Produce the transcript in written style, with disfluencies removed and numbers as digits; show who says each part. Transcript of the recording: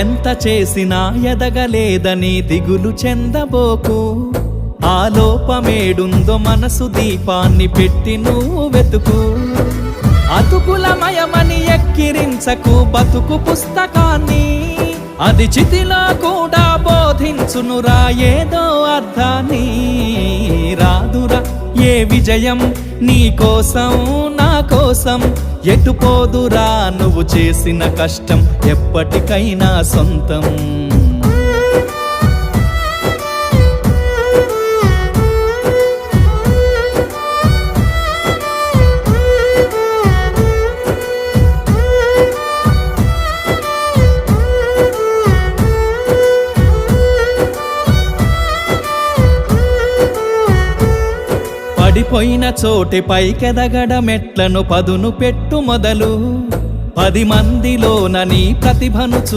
Speaker 1: ఎంత చేసినా ఎదగలేదని దిగులు చెందబోకు. ఆ లోపమేడుందో మనసు దీపాన్ని పెట్టి నువ్వు వెతుకు. అతుకులమయమని ఎక్కిరించకు బతుకు పుస్తకాన్ని, అది చితిలో కూడా బోధించునురా ఏదో అర్థాన్ని. రాదురా ఏ విజయం నీ కోసం నా కోసం, ఎటుపోదురా నువ్వు చేసిన కష్టం ఎప్పటికైనా సొంతం. పడిపోయిన చోటి పైకెదగడ మెట్లను పదును పెట్టు మొదలు. 10 మందిలోన నీ ప్రతిభను